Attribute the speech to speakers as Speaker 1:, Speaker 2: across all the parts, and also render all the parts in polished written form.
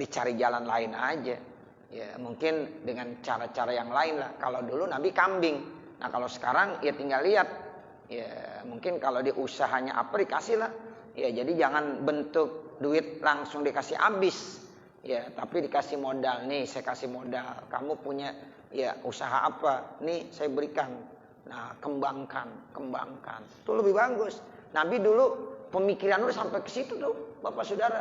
Speaker 1: dicari jalan lain aja. Ya mungkin dengan cara-cara yang lain lah. Kalau dulu Nabi kambing. Nah kalau sekarang ya tinggal lihat. Ya mungkin kalau di usahanya apa dikasih lah. Ya jadi jangan bentuk duit langsung dikasih habis. Ya tapi dikasih modal. Nih saya kasih modal. Kamu punya ya usaha apa? Nih saya berikan. Nah kembangkan. Itu lebih bagus. Nabi dulu pemikiran lu sampai ke situ tuh Bapak Saudara.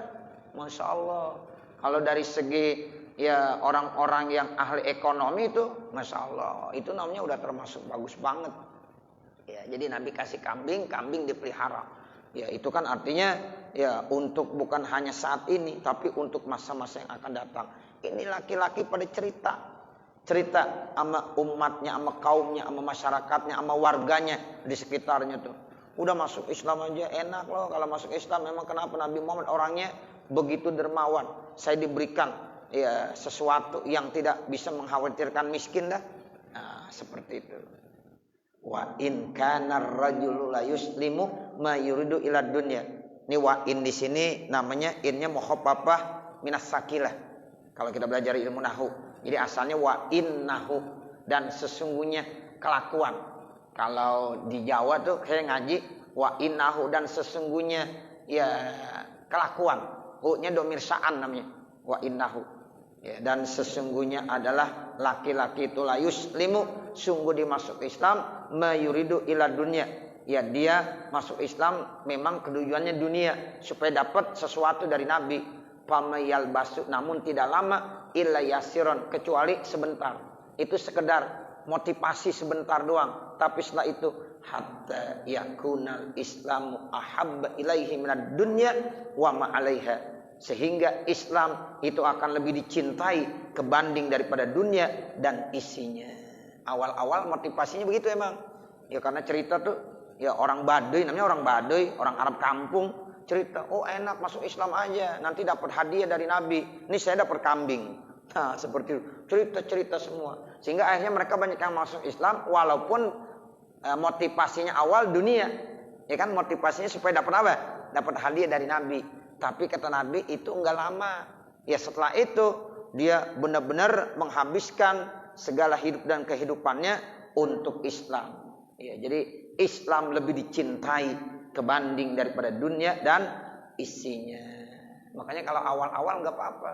Speaker 1: Masya Allah. Kalau dari segi ya orang-orang yang ahli ekonomi itu, Masya Allah, itu namanya udah termasuk bagus banget. Ya, jadi Nabi kasih kambing dipelihara. Ya, itu kan artinya ya untuk bukan hanya saat ini, tapi untuk masa-masa yang akan datang. Ini laki-laki pada cerita sama umatnya, sama kaumnya, sama masyarakatnya, sama warganya di sekitarnya tuh. Udah masuk Islam aja enak loh. Kalau masuk Islam memang kenapa Nabi Muhammad orangnya begitu dermawan. Saya diberikan ya sesuatu yang tidak bisa mengkhawatirkan miskin dah. Nah, seperti itu. Wa in kana ar-rajulu la yuslimu ma yuridu ila dunya. Ini wa in di sini namanya innya mukhaffafah minas sakilah. Kalau kita belajar ilmu nahwu. Jadi asalnya wa innahu dan sesungguhnya kelakuan. Kalau di Jawa tuh kayak ngaji wa innahu dan sesungguhnya ya kelakuan. Hu-nya domir sya'an namanya. Wa innahu. Ya, dan sesungguhnya adalah laki-laki itu la yuslimu, sungguh dimasuk Islam mayuridu ila dunya. Ya dia masuk Islam memang tujuannya dunia supaya dapat sesuatu dari Nabi. Pamayal basu namun tidak lama illa yasiron kecuali sebentar. Itu sekedar motivasi sebentar doang. Tapi setelah itu hatta yakunal islamu ahabba ilaihi minad dunya wa ma 'alaiha. Sehingga Islam itu akan lebih dicintai kebanding daripada dunia dan isinya. Awal-awal motivasinya begitu emang. Ya karena cerita tuh ya orang Baduy, namanya orang Baduy, orang Arab kampung, cerita, oh enak masuk Islam aja, nanti dapat hadiah dari Nabi. Ini saya dapat kambing. Nah, seperti itu. Cerita-cerita semua. Sehingga akhirnya mereka banyak yang masuk Islam walaupun motivasinya awal dunia. Ya kan motivasinya supaya dapat apa? Dapat hadiah dari Nabi. Tapi kata Nabi itu enggak lama. Ya setelah itu dia benar-benar menghabiskan segala hidup dan kehidupannya untuk Islam. Ya, jadi Islam lebih dicintai kebanding daripada dunia dan isinya. Makanya kalau awal-awal enggak apa-apa.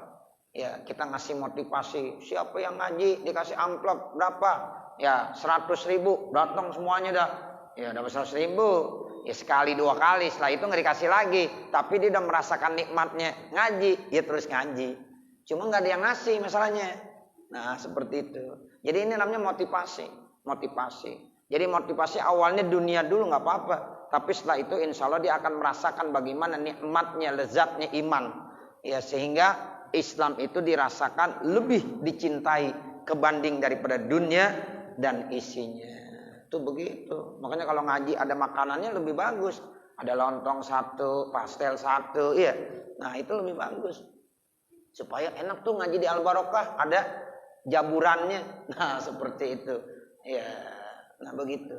Speaker 1: Ya kita ngasih motivasi. Siapa yang ngaji dikasih amplop berapa? Ya 100.000 datang semuanya dah. Ya dapat 100.000. Ya sekali dua kali setelah itu nggak dikasih lagi. Tapi dia udah merasakan nikmatnya ngaji. Ya terus ngaji. Cuma nggak ada yang ngasih masalahnya. Nah seperti itu. Jadi ini namanya motivasi. Jadi motivasi awalnya dunia dulu nggak apa-apa. Tapi setelah itu insya Allah dia akan merasakan bagaimana nikmatnya, lezatnya iman. Ya sehingga Islam itu dirasakan lebih dicintai kebanding daripada dunia dan isinya. Itu begitu. Makanya kalau ngaji ada makanannya lebih bagus. Ada lontong satu, pastel satu, iya. Nah itu lebih bagus. Supaya enak tuh ngaji di Al-Barokah. Ada jaburannya. Nah seperti itu. Ya, nah begitu.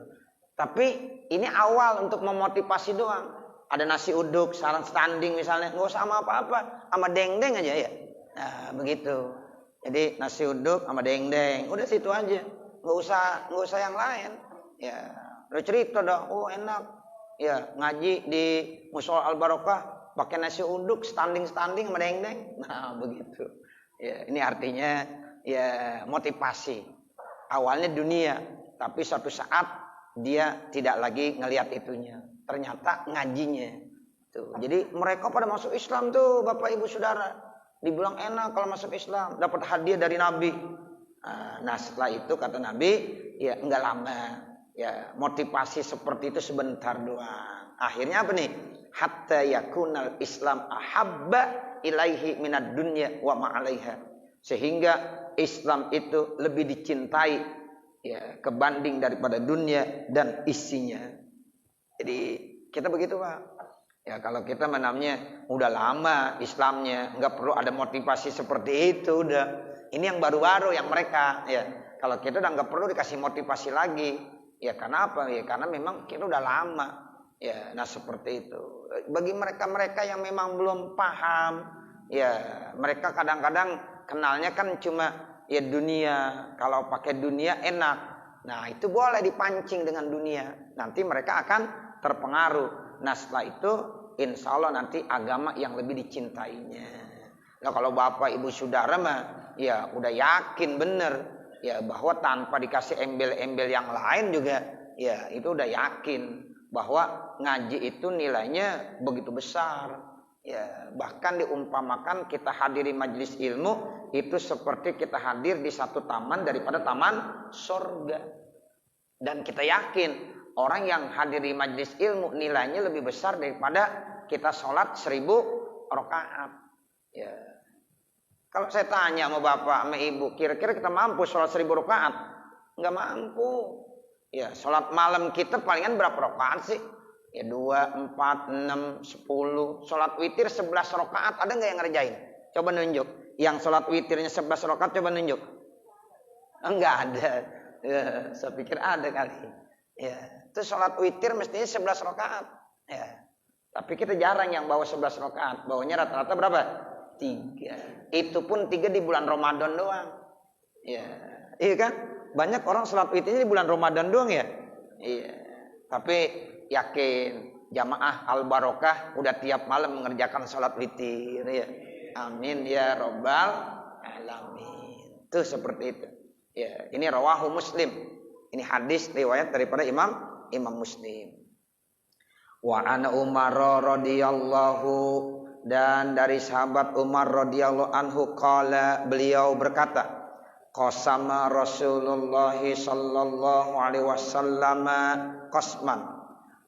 Speaker 1: Tapi ini awal untuk memotivasi doang. Ada nasi uduk, sarang standing misalnya. Nggak usah sama apa-apa. Sama deng-deng aja ya. Nah begitu. Jadi nasi uduk sama deng-deng. Udah situ aja. Nggak usah yang lain. Ya, udah cerita dah, oh enak. Ya, ngaji di Mushola Al-Barokah pakai nasi uduk, standing sama deng-deng. Nah, begitu. Ya, ini artinya ya motivasi. Awalnya dunia, tapi suatu saat dia tidak lagi ngelihat itunya. Ternyata ngajinya. Tuh. Jadi mereka pada masuk Islam tuh, Bapak Ibu Saudara. Dibilang enak kalau masuk Islam, dapat hadiah dari Nabi. Nah, setelah itu kata Nabi, ya enggak lama. Ya, motivasi seperti itu sebentar doang. Akhirnya apa nih? Hatta yakunal Islam ahabba ilaihi minad dunya wa ma 'alaiha. Sehingga Islam itu lebih dicintai ya kebanding daripada dunia dan isinya. Jadi kita begitu, Pak. Ya kalau kita namanya udah lama Islamnya, enggak perlu ada motivasi seperti itu udah. Ini yang baru-baru yang mereka ya. Kalau kita udah enggak perlu dikasih motivasi lagi. Ya karena apa? Ya karena memang kita udah lama. Ya, nah seperti itu. Bagi mereka-mereka yang memang belum paham, ya mereka kadang-kadang kenalnya kan cuma ya dunia. Kalau pakai dunia enak. Nah itu boleh dipancing dengan dunia. Nanti mereka akan terpengaruh. Nah setelah itu insya Allah nanti agama yang lebih dicintainya. Nah kalau bapak ibu saudara mah ya udah yakin bener ya bahwa tanpa dikasih embel-embel yang lain juga ya itu udah yakin bahwa ngaji itu nilainya begitu besar. Ya, bahkan diumpamakan kita hadiri majelis ilmu itu seperti kita hadir di satu taman daripada taman surga. Dan kita yakin orang yang hadiri majelis ilmu nilainya lebih besar daripada kita sholat 1000 rakaat. Ya. Kalau saya tanya sama bapak sama ibu, kira-kira kita mampu sholat 1000 rakaat? Enggak mampu. Ya, sholat malam kita palingan berapa rakaat sih? Ya 2, 4, 6, 10. Sholat witir 11 rakaat ada nggak yang ngerjain? Coba nunjuk. Yang sholat witirnya 11 rakaat coba nunjuk. Enggak ada. Ya, saya pikir ada kali. Ya, itu sholat witir mestinya 11 rakaat. Ya. Tapi kita jarang yang bawa 11 rakaat. Bawanya rata-rata berapa? 3. Itu pun 3 di bulan Ramadan doang. Ya, iya kan? Banyak orang sholat witirnya di bulan Ramadan doang ya. Iya. Tapi yakin jamaah Al Barokah udah tiap malam mengerjakan sholat witir ya. Amin ya robbal alamin. Itu seperti itu. Ya, ini rawahu Muslim. Ini hadis riwayat daripada Imam Muslim. Wa ana Umar radhiyallahu, dan dari sahabat Umar radhiyallahu anhu qala, beliau berkata, qasama Rasulullah sallallahu alaihi wasallam qasman.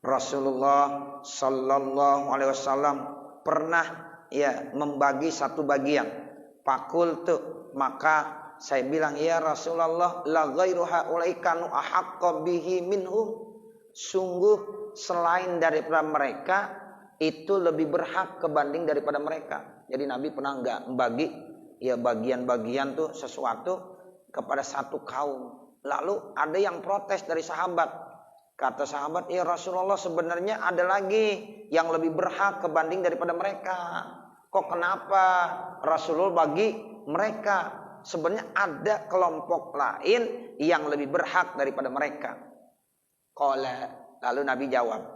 Speaker 1: Rasulullah sallallahu alaihi wasallam pernah ya membagi satu bagian. Fakultu, maka saya bilang, ya Rasulullah, la ghairu haula'i kanu ahaqqa bihi minhum. Sungguh selain daripada mereka itu lebih berhak kebanding daripada mereka. Jadi Nabi pernah enggak membagi ya bagian-bagian tuh sesuatu kepada satu kaum. Lalu ada yang protes dari sahabat. Kata sahabat, ya Rasulullah, sebenarnya ada lagi yang lebih berhak kebanding daripada mereka. Kok kenapa Rasulullah bagi mereka? Sebenarnya ada kelompok lain yang lebih berhak daripada mereka. Qala, lalu Nabi jawab.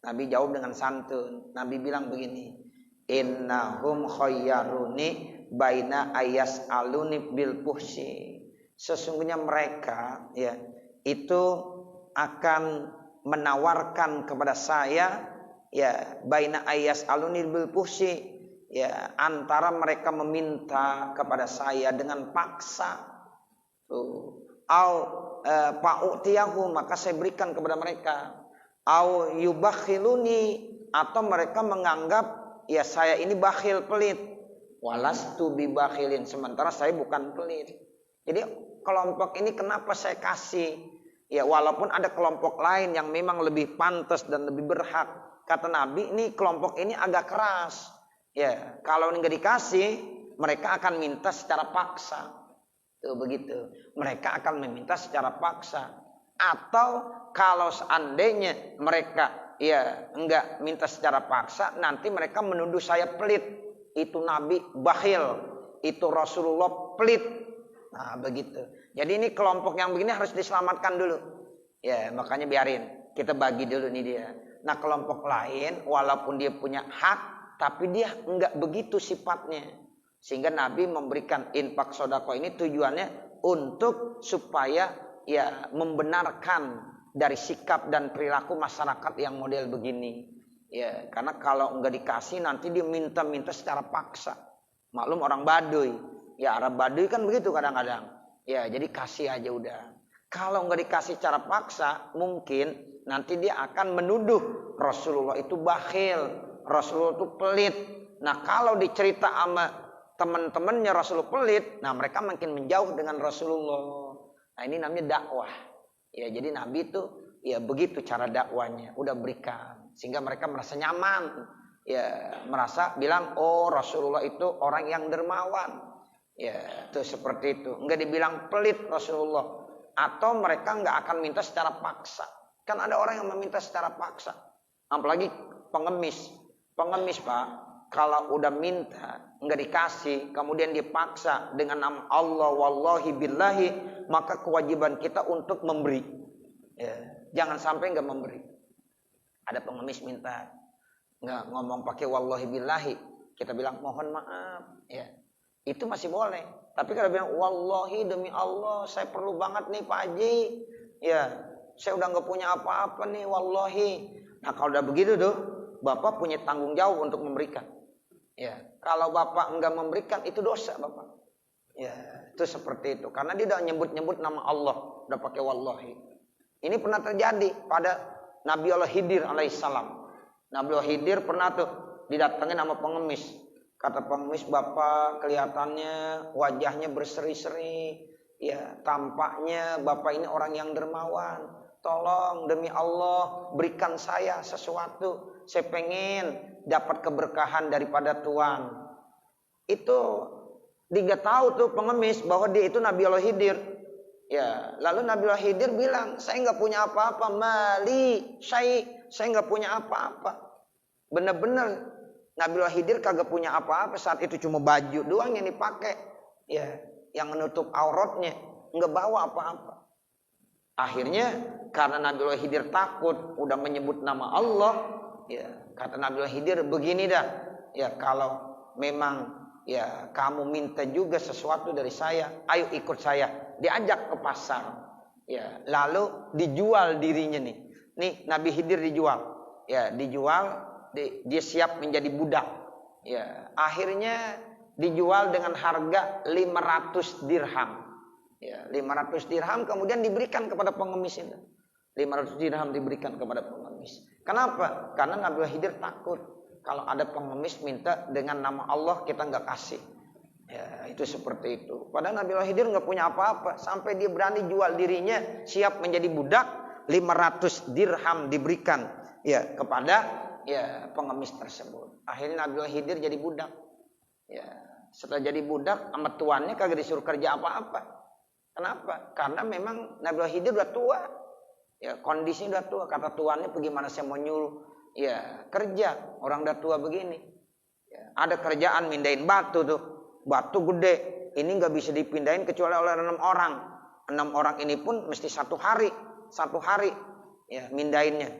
Speaker 1: Nabi jawab dengan santun. Nabi bilang begini, innahum khayyaruni baina ayas aluni bil puhsi. Sesungguhnya mereka ya itu akan menawarkan kepada saya ya baina ayas aluni bil puhsi, ya antara mereka meminta kepada saya dengan paksa, au fa'utiyahu, maka saya berikan kepada mereka, au yubakhiluni, atau mereka menganggap ya saya ini bakhil, pelit, walastu bibakhilin, sementara saya bukan pelit. Jadi kelompok ini kenapa saya kasih? Ya walaupun ada kelompok lain yang memang lebih pantas dan lebih berhak. Kata Nabi, ini kelompok ini agak keras. Ya, kalau nggak dikasih, mereka akan minta secara paksa. Tuh begitu. Mereka akan meminta secara paksa. Atau kalau seandainya mereka ya enggak minta secara paksa, nanti mereka menuduh saya pelit. Itu Nabi bakhil, itu Rasulullah pelit. Nah begitu. Jadi ini kelompok yang begini harus diselamatkan dulu. Ya makanya biarin kita bagi dulu nih dia. Nah kelompok lain walaupun dia punya hak, tapi dia enggak begitu sifatnya. Sehingga Nabi memberikan infak sodako ini tujuannya untuk supaya ya membenarkan dari sikap dan perilaku masyarakat yang model begini. Ya karena kalau enggak dikasih nanti dia minta-minta secara paksa. Maklum orang Baduy. Ya Arab Baduy kan begitu kadang-kadang. Ya jadi kasih aja udah. Kalau nggak dikasih secara paksa, mungkin nanti dia akan menuduh Rasulullah itu bakhil, Rasulullah itu pelit. Nah kalau dicerita sama teman-temannya Rasulullah pelit, nah mereka makin menjauh dengan Rasulullah. Nah ini namanya dakwah. Ya jadi Nabi itu ya begitu cara dakwanya, udah berikan sehingga mereka merasa nyaman. Ya merasa bilang, oh Rasulullah itu orang yang dermawan. Ya, itu seperti itu. Enggak dibilang pelit Rasulullah. Atau mereka enggak akan minta secara paksa. Kan ada orang yang meminta secara paksa. Apalagi pengemis. Pengemis Pak, kalau udah minta nggak dikasih, kemudian dipaksa dengan nama Allah, wallahi billahi, maka kewajiban kita untuk memberi. Ya, jangan sampai nggak memberi. Ada pengemis minta, nggak ngomong pakai wallahi billahi, kita bilang mohon maaf, ya itu masih boleh. Tapi kalau bilang wallahi demi Allah, saya perlu banget nih Pak Haji, ya saya udah nggak punya apa-apa nih wallahi. Nah kalau udah begitu tuh, Bapak punya tanggung jawab untuk memberikan. Ya, kalau Bapak enggak memberikan itu dosa Bapak. Ya, itu seperti itu. Karena dia udah nyebut-nyebut nama Allah, udah pakai wallahi. Ini pernah terjadi pada Nabi Allah Khidir alaihissalam. Nabi Allah Khidir pernah tuh didatengin sama pengemis. Kata pengemis, Bapak kelihatannya wajahnya berseri-seri. Ya, tampaknya Bapak ini orang yang dermawan. Tolong demi Allah berikan saya sesuatu. Saya pengen dapat keberkahan daripada Tuhan. Itu dia tahu tuh pengemis bahwa dia itu Nabi Allah Khidir. Ya, lalu Nabi Allah Khidir bilang, saya nggak punya apa-apa, mali, saya nggak punya apa-apa. Bener-bener Nabi Allah Khidir kagak punya apa-apa saat itu, cuma baju doang yang dipakai, ya, yang menutup auratnya, nggak bawa apa-apa. Akhirnya karena Nabi Allah Khidir takut, udah menyebut nama Allah. Ya, kata Nabi Allah Khidir, begini dah. Ya, kalau memang ya kamu minta juga sesuatu dari saya, ayo ikut saya. Diajak ke pasar. Ya, lalu dijual dirinya nih. Nih Nabi Khidir dijual. Ya, dijual, dia siap menjadi budak. Ya, akhirnya dijual dengan harga 500 dirham. Ya, 500 dirham kemudian diberikan kepada pengemis itu. 500 dirham diberikan kepada pengemis. Kenapa? Karena Nabi Khidir takut kalau ada pengemis minta dengan nama Allah kita nggak kasih. Ya, itu seperti itu. Padahal Nabi Khidir nggak punya apa-apa, sampai dia berani jual dirinya, siap menjadi budak. 500 dirham diberikan ya kepada ya pengemis tersebut. Akhirnya Nabi Khidir jadi budak. Ya, setelah jadi budak, sama tuannya kagak disuruh kerja apa-apa. Kenapa? Karena memang Nabi Khidir udah tua. Ya, kondisinya udah tua. Kata tuannya, bagaimana saya mau nyuruh? Ya, kerja. Orang udah tua begini. Ya, ada kerjaan mindahin batu tuh. Batu gede. Ini nggak bisa dipindahin kecuali oleh 6 orang. 6 orang ini pun mesti 1 hari. 1 hari. Ya, mindahinnya.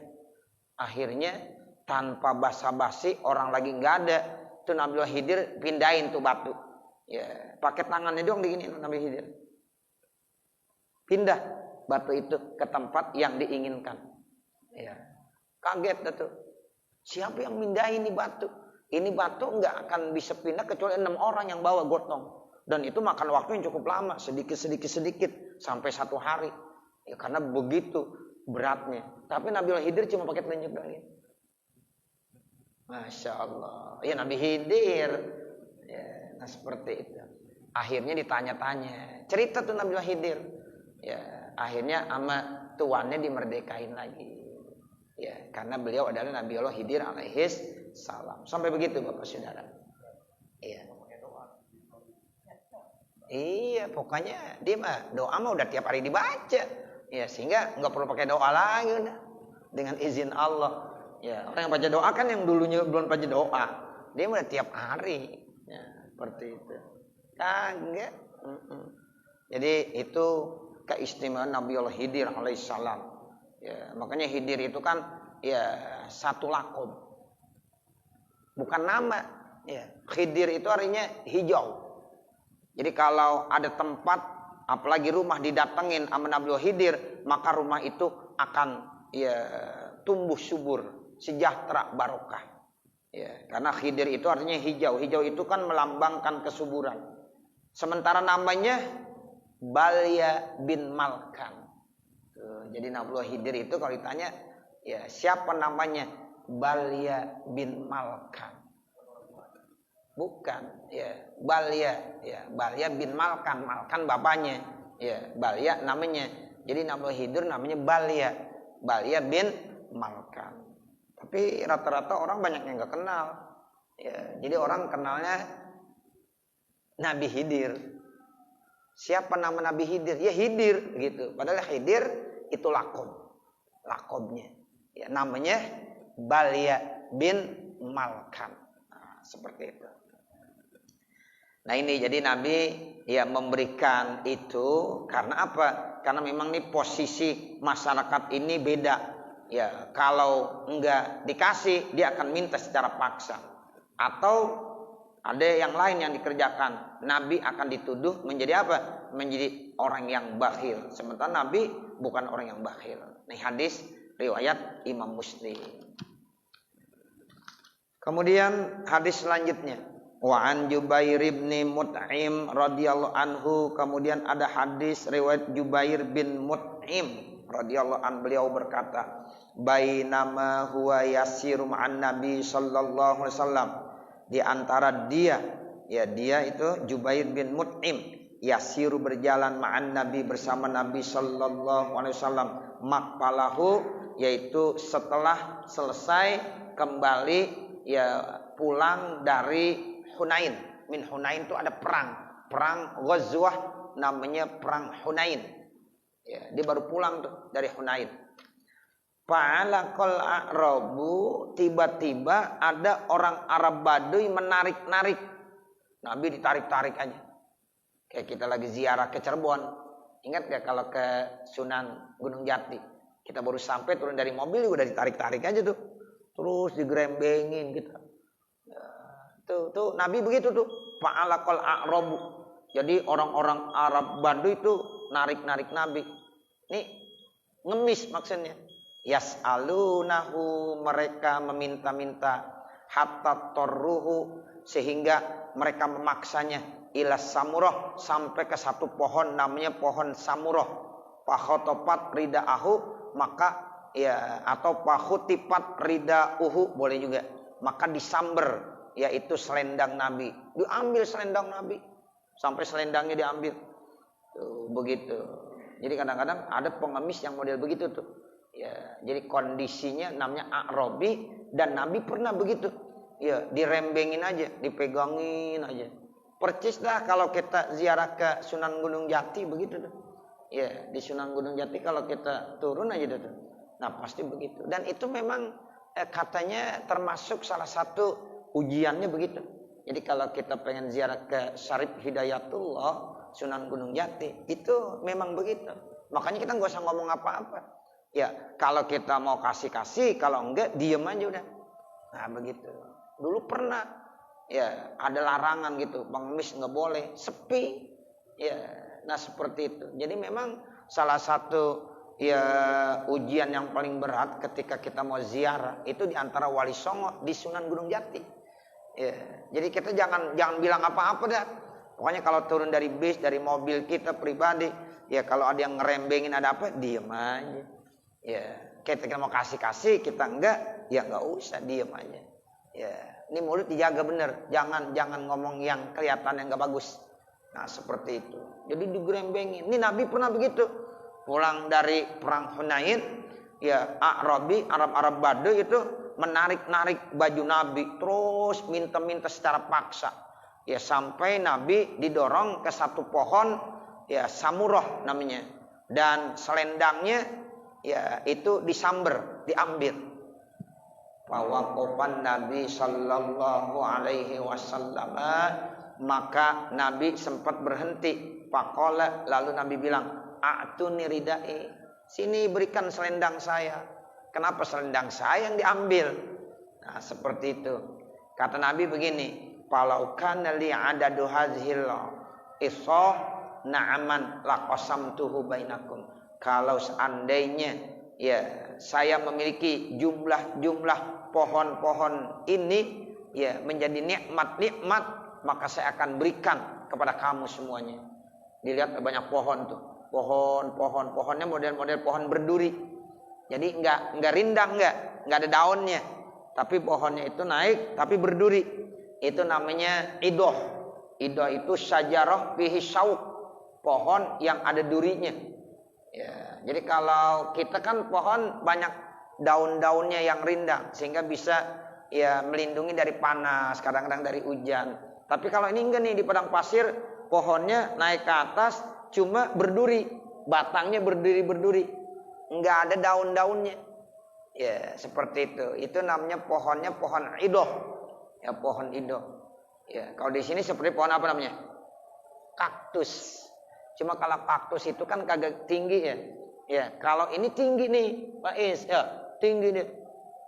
Speaker 1: Akhirnya tanpa basa-basi, orang lagi nggak ada. Tuh Nabi Khidir pindahin tuh batu. Ya, pakai tangannya doang begini Nabi Khidir. Pindah batu itu ke tempat yang diinginkan. Ya. Kaget tuh. Siapa yang mindahin ini batu? Ini batu nggak akan bisa pindah kecuali 6 orang yang bawa gotong. Dan itu makan waktu yang cukup lama, sedikit sampai 1 hari. Ya, karena begitu beratnya. Tapi Nabi Khidir cuma pakai telunjuk doang. Masya Allah. Ya Nabi Khidir. Ya, nah seperti itu. Akhirnya ditanya-tanya. Cerita tuh Nabi Khidir. Ya, akhirnya sama tuannya dimerdekain lagi. Ya, karena beliau adalah Nabi Allah Khidir alaihis salam. Sampai begitu Bapak Saudara. Iya. Iya, pokoknya dia mah doa mah udah tiap hari dibaca. Ya, sehingga nggak perlu pakai doa lagi udah. Dengan izin Allah. Ya, orang yang baca doa kan yang dulunya belum baca doa. Dia udah tiap hari. Ya, seperti itu. Kagak. Jadi itu keistimewaan Nabi Allah Khidir alaihissalam. Ya, makanya Khidir itu kan ya satu lakob, bukan nama. Ya, Khidir itu artinya hijau. Jadi kalau ada tempat, apalagi rumah didatengin sama Nabi Allah Khidir, maka rumah itu akan ya tumbuh subur, sejahtera, barokah. Ya, karena Khidir itu artinya hijau. Hijau itu kan melambangkan kesuburan. Sementara namanya Balya bin Malkan. Tuh, jadi Nabi Allah Khidir itu kalau ditanya, ya siapa namanya? Balya bin Malkan. Bukan, ya Balya, ya Balya bin Malkan. Malkan bapaknya, ya Balya namanya. Jadi Nabi Allah Khidir namanya Balya, Balya bin Malkan. Tapi rata-rata orang banyak yang nggak kenal. Ya, jadi orang kenalnya Nabi Khidir. Siapa nama Nabi Khidir? Ya Khidir gitu. Padahal Khidir itu lakobnya. Ya, namanya Balya bin Malkan. Nah, seperti itu. Nah ini jadi Nabi ya memberikan itu karena apa? Karena memang nih posisi masyarakat ini beda. Ya kalau enggak dikasih dia akan minta secara paksa. Atau ada yang lain yang dikerjakan. Nabi akan dituduh menjadi apa? Menjadi orang yang bakhil. Sementara Nabi bukan orang yang bakhil. Ini hadis riwayat Imam Muslim. Kemudian hadis selanjutnya. Wa an Jubair bin Mut'im radhiyallahu anhu, kemudian ada hadis riwayat Jubair bin Mut'im radhiyallahu an, beliau berkata, bainama huwa yasiru ma'an Nabi sallallahu alaihi wasallam, di antara dia itu Jubair bin Mut'im yasiru berjalan ma'an Nabi bersama Nabi sallallahu alaihi wasallam, maqbalahu yaitu setelah selesai kembali pulang dari Hunain. Min Hunain itu ada perang Ghazwah namanya perang Hunain. Ya, dia baru pulang tuh dari Hunain. Fa'alaqal a'rabu, tiba-tiba ada orang Arab Baduy menarik-narik. Nabi ditarik-tarik aja. Kayak kita lagi ziarah ke Cirebon. Ingat gak kalau ke Sunan Gunung Jati? Kita baru sampai turun dari mobil udah ditarik-tarik aja tuh. Terus digerembengin gitu. Tuh Nabi begitu tuh. Fa'alaqal a'rabu. Jadi orang-orang Arab Baduy itu narik-narik Nabi. Nih ngemis maksudnya. Yas'alunahu, mereka meminta-minta, hatta torruhu, sehingga mereka memaksanya ila samurah, sampai ke satu pohon namanya pohon samurah. Pakhotopat rida'ahu, maka atau pakhutipat rida'uhu boleh juga. Maka disamber, yaitu selendang Nabi. Diambil selendang Nabi. Sampai selendangnya diambil. Tuh, begitu. Jadi kadang-kadang ada pengemis yang model begitu tuh. Ya, jadi kondisinya namanya A'rabi dan Nabi pernah begitu. Ya, dirembengin aja, dipegangin aja. Percis dah kalau kita ziarah ke Sunan Gunung Jati begitu tuh. Ya, di Sunan Gunung Jati kalau kita turun aja tuh. Nah, pasti begitu. Dan itu memang katanya termasuk salah satu ujiannya begitu. Jadi kalau kita pengen ziarah ke Syarif Hidayatullah Sunan Gunung Jati, itu memang begitu. Makanya kita nggak usah ngomong apa-apa. Ya, kalau kita mau kasih, kalau enggak diem aja udah. Nah, begitu. Dulu pernah ya ada larangan gitu, pengemis nggak boleh, sepi. Ya, nah seperti itu. Jadi memang salah satu ujian yang paling berat ketika kita mau ziarah itu di antara Wali Songo di Sunan Gunung Jati. Ya, jadi kita jangan bilang apa-apa dah. Pokoknya kalau turun dari bis, dari mobil kita pribadi, ya kalau ada yang ngerembengin ada apa, diem aja. Ya, kita mau kasih, kita enggak, ya enggak usah, diem aja. Ya, ini mulut dijaga bener, jangan ngomong yang kelihatan yang enggak bagus. Nah, seperti itu. Jadi digerembengin. Ini Nabi pernah begitu. Pulang dari perang Hunain, ya A'rabi, Arab Baduy itu menarik-narik baju Nabi, terus minta-minta secara paksa. Ya sampai Nabi didorong ke satu pohon, ya samurah namanya. Dan selendangnya ya itu disamber, diambil. Fawaqafan Nabi sallallahu alaihi wasallam, maka Nabi sempat berhenti. Faqala, lalu Nabi bilang, a'tuni ridai, sini berikan selendang saya. Kenapa selendang saya yang diambil? Nah, seperti itu. Kata Nabi begini, falau kana li adadu hazhil isah na'aman laqasamtuhu bainakum. Kalau seandainya ya saya memiliki jumlah pohon-pohon ini ya menjadi nikmat, maka saya akan berikan kepada kamu semuanya. Dilihat banyak pohon tuh. Pohonnya model-model pohon berduri. Jadi enggak rindang, enggak ada daunnya. Tapi pohonnya itu naik tapi berduri. Itu namanya idoh. Idoh itu syajarah fihi syauq. Pohon yang ada durinya. Ya, jadi kalau kita kan pohon banyak daun-daunnya yang rindang sehingga bisa ya melindungi dari panas, kadang-kadang dari hujan. Tapi kalau ini enggak nih, di padang pasir pohonnya naik ke atas cuma berduri, batangnya berduri, enggak ada daun-daunnya. Ya, seperti itu. Itu namanya pohonnya pohon idoh. Ya pohon idoh. Ya, kalau di sini seperti pohon apa namanya? Kaktus. Cuma kalau kaktus itu kan kagak tinggi ya. Ya, kalau ini tinggi nih, Pak Is, ya, tinggi nih.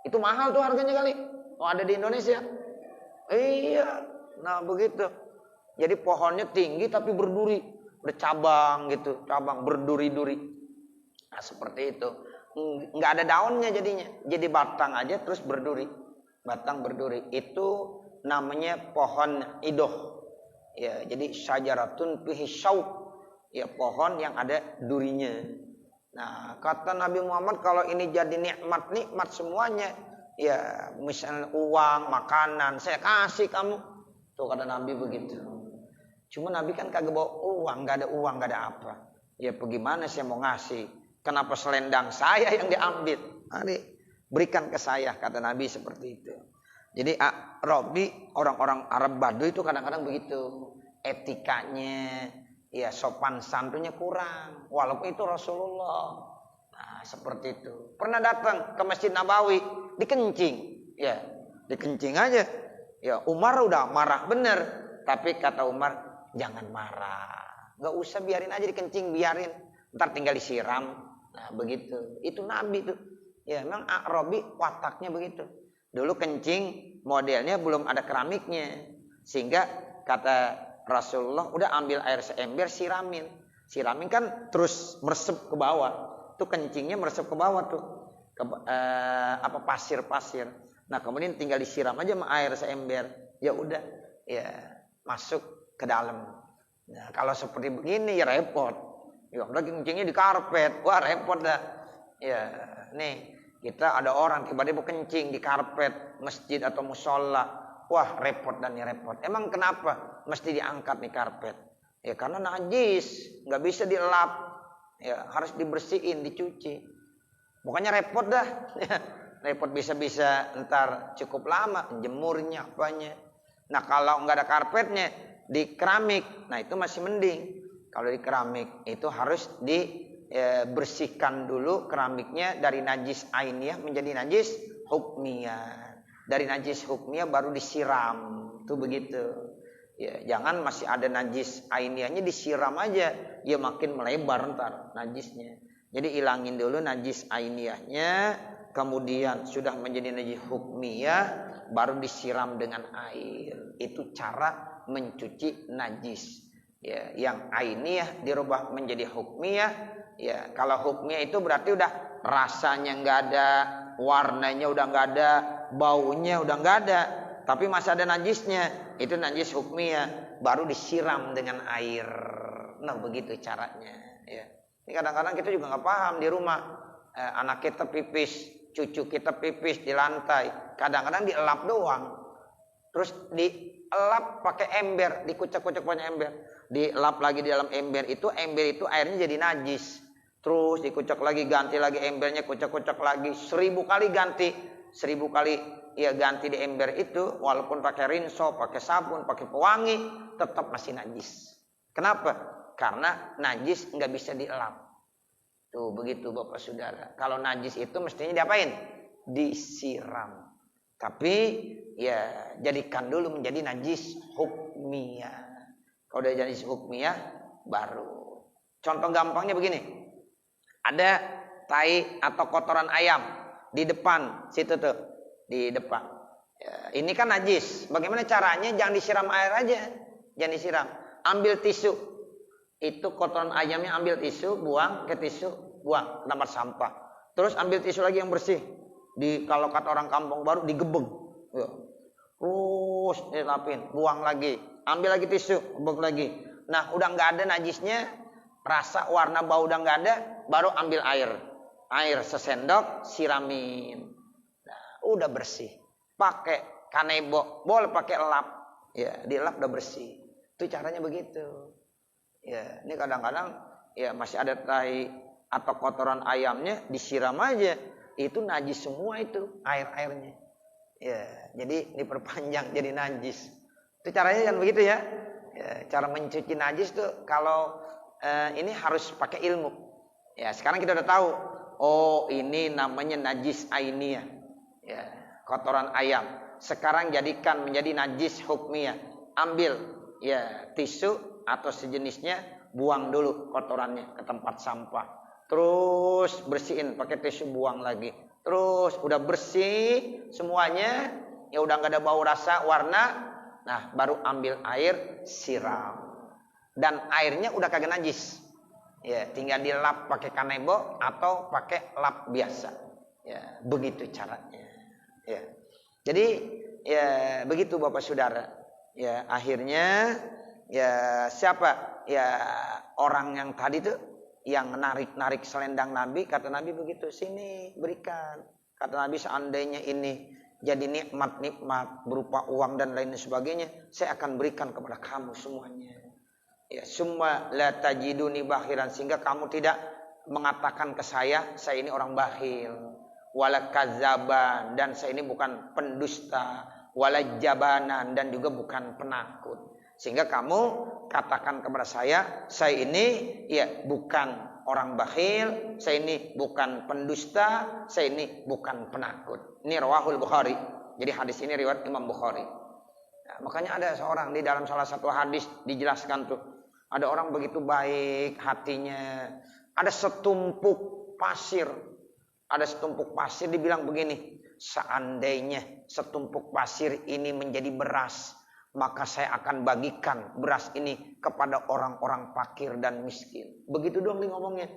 Speaker 1: Itu mahal tuh harganya kali. Oh, ada di Indonesia. Iya. Nah, begitu. Jadi pohonnya tinggi tapi berduri, bercabang gitu, cabang berduri-duri. Nah, seperti itu. Nggak ada daunnya jadinya. Jadi batang aja terus berduri. Batang berduri. Itu namanya pohon idoh. Ya, jadi syajaratun fihi syauq. Ya, pohon yang ada durinya. Nah, kata Nabi Muhammad kalau ini jadi nikmat semuanya. Ya, misalnya uang, makanan, saya kasih kamu. Tuh kata Nabi begitu. Cuma Nabi kan kagak bawa uang, nggak ada apa. Ya, bagaimana saya mau ngasih? Kenapa selendang saya yang diambil? Mari berikan ke saya, kata Nabi seperti itu. Jadi Robi, orang-orang Arab Baduy itu kadang-kadang begitu. Etikanya, ya sopan santunnya kurang. Walaupun itu Rasulullah. Nah, seperti itu. Pernah datang ke Masjid Nabawi, dikencing. Ya, dikencing aja. Ya, Umar udah marah bener. Tapi kata Umar, jangan marah. Gak usah, biarin aja dikencing, biarin. Ntar tinggal disiram. Nah, begitu. Itu Nabi tuh. Ya, memang Robi wataknya begitu. Dulu kencing modelnya belum ada keramiknya. Sehingga kata Rasulullah, udah ambil air seember, siramin. Siramin kan terus meresep ke bawah. Tuh kencingnya meresep ke bawah tuh. Pasir-pasir. Nah, kemudian tinggal disiram aja sama air seember. Ya udah, ya masuk ke dalam. Nah, kalau seperti begini ya repot. Ya udah kencingnya di karpet. Wah, repot dah. Ya, nih kita ada orang tiba-tiba kencing di karpet masjid atau musola. Wah, repot dan ya repot. Emang kenapa mesti diangkat nih karpet? Ya karena najis, nggak bisa dilap. Ya harus dibersihin, dicuci. Pokoknya repot dah. Repot, bisa-bisa ntar cukup lama jemurnya apanya. Nah, kalau nggak ada karpetnya di keramik, nah itu masih mending. Kalau di keramik itu harus dibersihkan dulu keramiknya dari najis ainiyah menjadi najis hukmiyah. Dari najis hukmiyah baru disiram. Tuh begitu. Ya, jangan masih ada najis ainiyahnya disiram aja, ya makin melebar ntar najisnya. Jadi ilangin dulu najis ainiyahnya, kemudian sudah menjadi najis hukmiyah, baru disiram dengan air. Itu cara mencuci najis. Ya, yang ainiyah dirubah menjadi hukmiyah. Ya, kalau hukmiyah itu berarti udah rasanya nggak ada, warnanya udah nggak ada, baunya udah nggak ada, tapi masih ada najisnya. Itu najis hukmiyah, baru disiram dengan air. Nah, begitu caranya. Ya. Ini kadang-kadang kita juga nggak paham di rumah. Anak kita pipis, cucu kita pipis di lantai. Kadang-kadang dielap doang. Terus dielap pakai ember, dikucek-kucek pakai ember. Dielap lagi di dalam ember itu airnya jadi najis. Terus dikucek lagi, ganti lagi embernya, kucek-kucek lagi. 1000 kali ganti. 1000 kali ya ganti di ember itu, walaupun pakai rinso, pakai sabun, pakai pewangi, tetap masih najis. Kenapa? Karena najis nggak bisa dielap. Tuh begitu Bapak Saudara. Kalau najis itu mestinya diapain? Disiram. Tapi ya jadikan dulu menjadi najis hukmiyah. Kalau udah najis hukmiyah baru. Contoh gampangnya begini. Ada tai atau kotoran ayam di depan situ tuh. Di depan. Ya, ini kan najis. Bagaimana caranya? Jangan disiram air aja. Jangan disiram. Ambil tisu. Itu kotoran ayamnya, ambil tisu, buang ke tisu, buang ke tempat sampah. Terus ambil tisu lagi yang bersih. Kalau kata orang kampung baru digebeg. Ya. Terus dilapin, buang lagi. Ambil lagi tisu, gebeg lagi. Nah, udah nggak ada najisnya, rasa, warna, bau udah nggak ada, baru ambil air. Air sesendok, siramin. Udah bersih. Pakai kanebo, boleh pakai lap. Ya, dilap udah bersih. Itu caranya begitu. Ya, ini kadang-kadang ya masih ada tai atau kotoran ayamnya disiram aja. Itu najis semua itu air-airnya. Ya, jadi diperpanjang jadi najis. Itu caranya jangan begitu ya. Ya, cara mencuci najis tuh kalau ini harus pakai ilmu. Ya, sekarang kita udah tahu. Oh, ini namanya najis ainiyah. Ya, kotoran ayam. sekarang jadikan menjadi najis hukmiyah. Ambil ya tisu atau sejenisnya, buang dulu kotorannya ke tempat sampah. Terus bersihin pakai tisu, buang lagi. Terus udah bersih semuanya, ya udah nggak ada bau rasa, warna. Nah, baru ambil air, siram. Dan airnya udah kagak najis. Ya, tinggal dilap pakai kanebo atau pakai lap biasa. Ya, begitu caranya. Ya. Jadi ya begitu Bapak Saudara. Ya, akhirnya ya siapa? Ya orang yang tadi tuh yang narik-narik selendang Nabi, kata Nabi begitu, sini berikan. Kata Nabi, seandainya ini jadi nikmat-nikmat berupa uang dan lain sebagainya, saya akan berikan kepada kamu semuanya. Ya, summa la tajiduni bakhiran, sehingga kamu tidak mengatakan ke saya ini orang bakhil, wala kazzaban, dan saya ini bukan pendusta, wala jabanan, dan juga bukan penakut. Sehingga kamu katakan kepada saya ini ya bukan orang bakhil, saya ini bukan pendusta, saya ini bukan penakut. Ini rawahul Bukhari. Jadi hadis ini riwayat Imam Bukhari. Nah, makanya ada seorang di dalam salah satu hadis dijelaskan tuh, ada orang begitu baik hatinya, ada setumpuk pasir. Ada setumpuk pasir, dibilang begini, seandainya setumpuk pasir ini menjadi beras, maka saya akan bagikan beras ini kepada orang-orang fakir dan miskin. Begitu dong dia ngomongnya.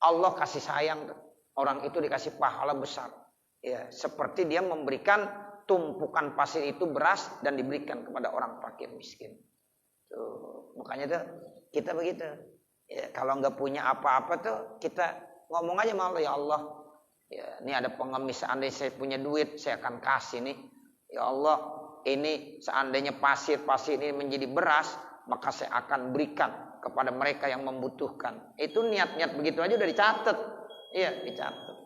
Speaker 1: Allah kasih sayang, orang itu dikasih pahala besar. Ya, seperti dia memberikan tumpukan pasir itu beras dan diberikan kepada orang fakir miskin. Tuh, makanya tuh kita begitu. Ya, kalau nggak punya apa-apa tuh kita ngomong aja sama Allah, ya Allah. Ya, ini ada pengemis, seandainya saya punya duit, saya akan kasih nih. Ya Allah, ini seandainya pasir ini menjadi beras, maka saya akan berikan kepada mereka yang membutuhkan. Itu niat-niat begitu aja udah dicatat. Iya, dicatat.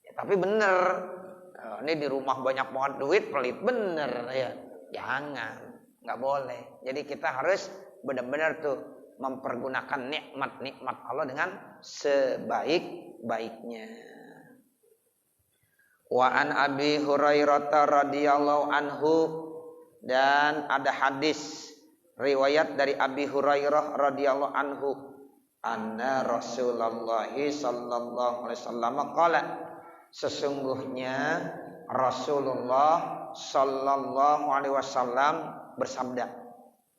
Speaker 1: Ya, tapi bener, ini di rumah banyak banget duit, pelit bener ya. Jangan, nggak boleh. Jadi kita harus benar-benar tuh mempergunakan nikmat-nikmat Allah dengan sebaik-baiknya. Wa an Abi Hurairah radhiyallahu anhu, dan ada hadis riwayat dari Abi Hurairah radhiyallahu anhu, anna Rasulullah sallallahu alaihi wasallam qala, sesungguhnya Rasulullah sallallahu alaihi wasallam bersabda,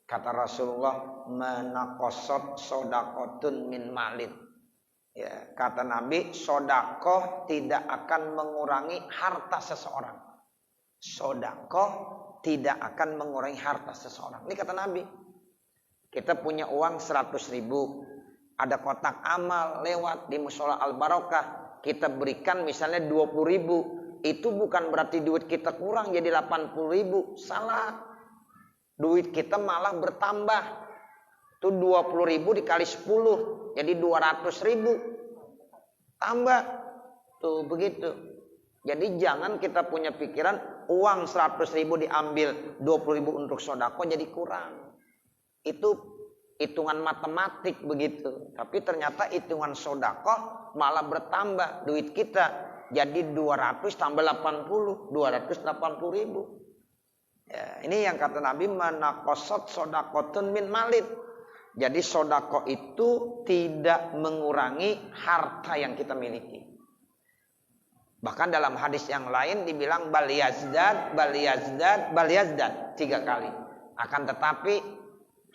Speaker 1: kata Rasulullah, manaqasat shadaqatun min malin. Ya, kata Nabi, sodakoh tidak akan mengurangi harta seseorang. Sodakoh tidak akan mengurangi harta seseorang. Ini kata Nabi. Kita punya uang 100.000, ada kotak amal lewat di Mushola Al Barokah, kita berikan misalnya 20.000, itu bukan berarti duit kita kurang jadi 80.000. Salah. Duit kita malah bertambah. Itu 20.000 dikali 10 jadi 200.000 tambah. Tuh begitu. Jadi jangan kita punya pikiran uang 100.000 diambil 20.000 untuk sodako jadi kurang. Itu hitungan matematik begitu. Tapi ternyata hitungan sodako malah bertambah. Duit kita jadi 200 tambah 80, 280.000. Ya, ini yang kata Nabi, manaqasat sodakotun min malid. Jadi sodako itu tidak mengurangi harta yang kita miliki. Bahkan dalam hadis yang lain dibilang bal yazdad 3 kali. Akan tetapi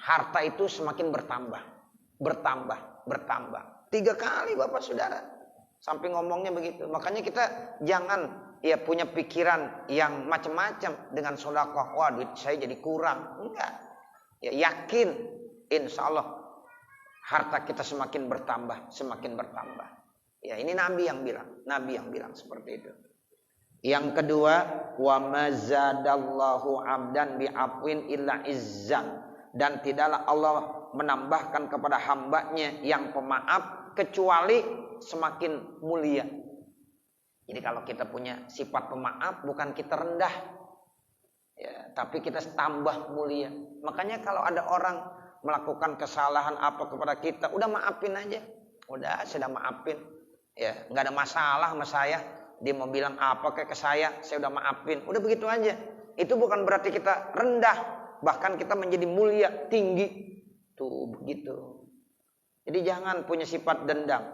Speaker 1: harta itu semakin bertambah. 3 kali Bapak Saudara. Sampai ngomongnya begitu. Makanya kita jangan ya punya pikiran yang macam-macam dengan sodako. Wah, duit saya jadi kurang. Enggak. Ya yakin. Insya Allah harta kita semakin bertambah. Ya, ini Nabi yang bilang seperti itu. Yang kedua, wa mazadallahu abdan bi'afwin illa izzan, dan tidaklah Allah menambahkan kepada hambanya yang pemaaf kecuali semakin mulia. Jadi kalau kita punya sifat pemaaf, bukan kita rendah, ya, tapi kita tambah mulia. Makanya kalau ada orang melakukan kesalahan apa kepada kita, udah maafin aja. Udah, sudah maafin. Ya, nggak ada masalah sama saya. Dia mau bilang apa kayak ke saya udah maafin. Udah begitu aja. itu bukan berarti kita rendah, bahkan kita menjadi mulia, tinggi. Tuh begitu. Jadi jangan punya sifat dendam.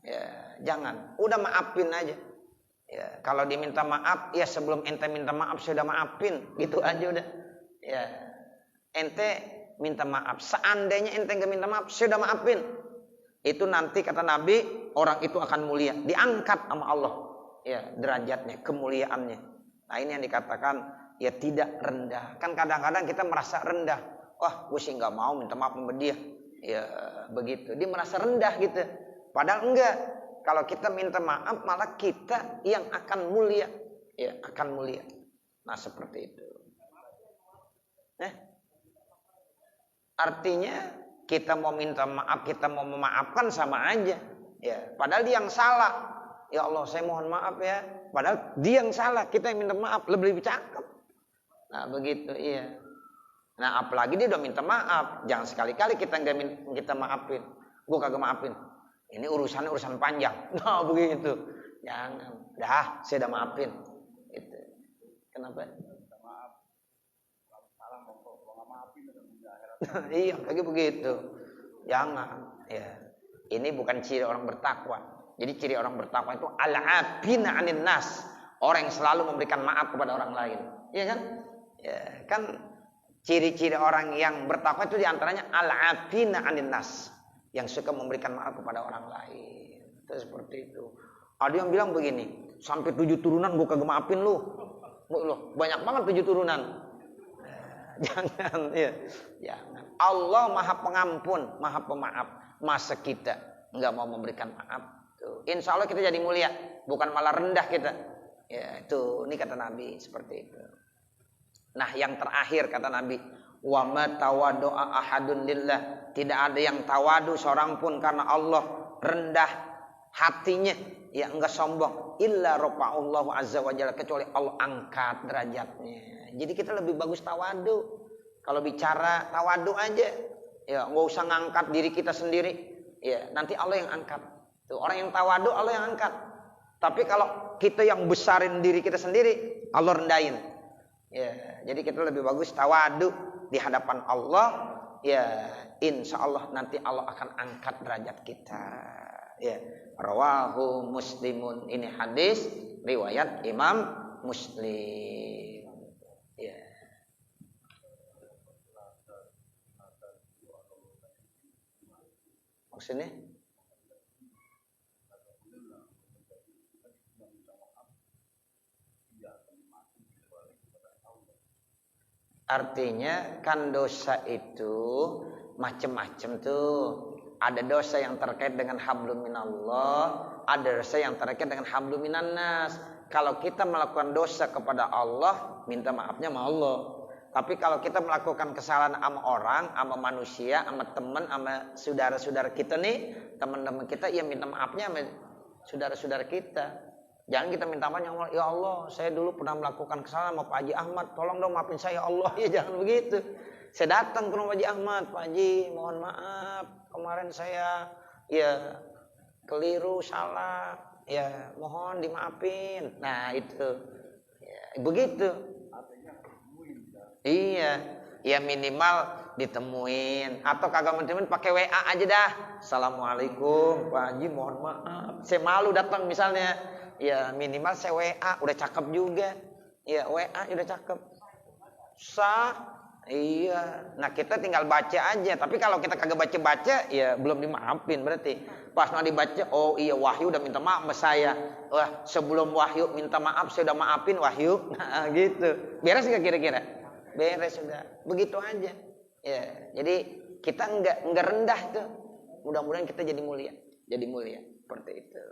Speaker 1: Ya, jangan. Udah maafin aja. Ya, kalau diminta maaf, ya sebelum ente minta maaf sudah maafin, gitu aja udah. Ya, ente minta maaf. Seandainya ente nggak minta maaf, sudah maafin. Itu nanti kata Nabi, orang itu akan mulia, diangkat sama Allah. Ya, derajatnya, kemuliaannya. Nah ini yang dikatakan ya tidak rendah. Kan kadang-kadang kita merasa rendah. Wah, gue sih nggak mau minta maaf sama dia. Ya begitu. Dia merasa rendah gitu. Padahal enggak. Kalau kita minta maaf malah kita yang akan mulia. Ya, akan mulia. Nah, seperti itu. Artinya kita mau minta maaf, kita mau memaafkan sama aja. Ya, padahal dia yang salah. Ya Allah, saya mohon maaf ya. Padahal dia yang salah, kita yang minta maaf, lebih cakep. Nah, begitu, iya. Nah, apalagi dia udah minta maaf. Jangan sekali-kali kita maafin. Gue kagak maafin. Ini urusan panjang. Nah, begitu. Jangan. Dah, saya udah maafin. Itu. Kenapa? Maaf. Salah mau maafin iya, kayak begitu. Jangan. Ya. Ini bukan ciri orang bertakwa. Jadi ciri orang bertakwa itu al-afina 'anin nas. Orang yang selalu memberikan maaf kepada orang lain. Iya kan? Ya, kan ciri-ciri orang yang bertakwa itu diantaranya al-afina 'anin nas. Yang suka memberikan maaf kepada orang lain. Itu seperti itu. Ada yang bilang begini, sampai 7 turunan gue kagak maafin lu. Loh, banyak banget 7 turunan. Jangan, ya. Jangan. Allah Maha Pengampun, Maha Pemaaf. Masa kita nggak mau memberikan maaf? Tuh. Insya Allah kita jadi mulia, bukan malah rendah kita. Ya, itu ini kata Nabi seperti itu. Nah, yang terakhir kata Nabi, wa ma tawaddu'a ahadun lillah. Tidak ada yang tawadu seorang pun karena Allah, rendah hatinya, ya enggak sombong, illa rafa'allahu azza wa jalla, kecuali Allah angkat derajatnya. Jadi kita lebih bagus tawadu. Kalau bicara tawadu aja, ya enggak usah ngangkat diri kita sendiri. Ya, nanti Allah yang angkat. Tuh, orang yang tawadu Allah yang angkat. Tapi kalau kita yang besarin diri kita sendiri, Allah rendahin. Ya, jadi kita lebih bagus tawadu di hadapan Allah. Ya, insya Allah nanti Allah akan angkat derajat kita. Ya, rawahu Muslimun. Ini hadis riwayat Imam Muslim. Ya. Maksudnya? Artinya kan dosa itu macam-macam tuh. Ada dosa yang terkait dengan hablum minallah, ada dosa yang terkait dengan hablum minannas. Kalau kita melakukan dosa kepada Allah, minta maafnya sama Allah. Tapi kalau kita melakukan kesalahan sama orang, sama manusia, sama teman, sama saudara-saudara kita nih, teman-teman kita, ya minta maafnya sama saudara-saudara kita. Jangan kita minta maaf, ya Allah, saya dulu pernah melakukan kesalahan sama Pak Haji Ahmad, tolong dong maafin saya ya Allah. Ya jangan begitu. Saya datang ke rumah Pak Haji Ahmad, Pak Haji, mohon maaf, kemarin saya ya keliru, salah, ya mohon dimaafin. Nah itu, ya, begitu. Iya, ya minimal ditemuin, atau kagak ditemuin pakai WA aja dah. Assalamualaikum, Pak Haji, mohon maaf, saya malu datang misalnya. Ya minimal saya WA, udah cakep juga. Ya WA udah cakep. Sah. Iya. Nah kita tinggal baca aja. Tapi kalau kita kagak baca-baca, ya belum dimaafin berarti. Pas mau dibaca, oh iya Wahyu udah minta maaf sama saya. Wah sebelum Wahyu minta maaf, saya udah maafin Wahyu. Nah gitu. Beres gak kira-kira? Beres sudah. Begitu aja. Ya. Jadi kita enggak rendah tuh. Mudah-mudahan kita jadi mulia. Jadi mulia. Seperti itu.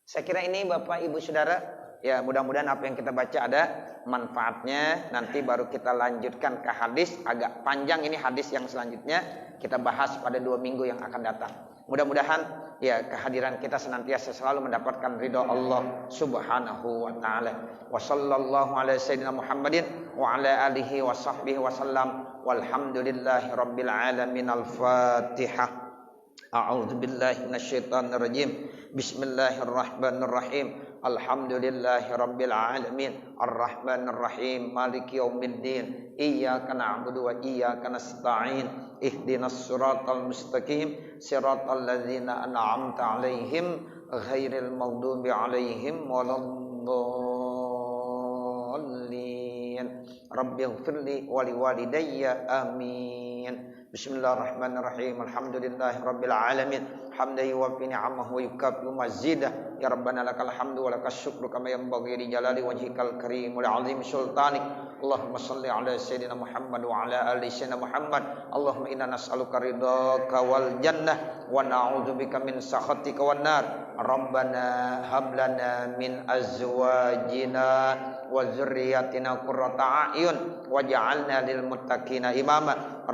Speaker 1: Saya kira ini Bapak Ibu Saudara, ya mudah-mudahan apa yang kita baca ada manfaatnya. Nanti baru kita lanjutkan ke hadis, agak panjang ini hadis yang selanjutnya kita bahas pada 2 minggu yang akan datang. Mudah-mudahan ya kehadiran kita senantiasa selalu mendapatkan ridha Allah Subhanahu wa taala. Wa sallallahu ala sayyidina Muhammadin wa ala alihi wa sahbihi wasallam. Walhamdulillahi rabbil alamin. Al-Fatihah. A'udzu billahi minasyaitonir rajim. Bismillahirrahmanirrahim. Alhamdulillahi rabbil alamin. Ar-Rahmanir Rahim. Maliki yaumiddin. Iyyaka na'budu wa iyyaka nasta'in. Ihdinas siratal mustaqim. Siratal ladzina an'amta 'alaihim ghairil maghdubi 'alaihim waladdallin. Rabbighfirli wa liwalidayya. Amin. Bismillahirrahmanirrahim. Alhamdulillahi rabbil alamin. Hamdan yuwaffi ni'amahu wa yukafi mazidah. Ya Rabbana lakal hamdu wa lakas syukru kama yanbaghi li jalali wajhikal karim wa azim sultanik. Allahumma salli ala sayyidina Muhammad wa ala ali sayyidina Muhammad. Allahumma inna nas'aluka ridhaka wal jannah wa na'udzubika min sakhatika wan nar. Rabbana hab lana min azwajina wa dzurriyyatina qurrata a'yun waj'alna lil muttaqina imama.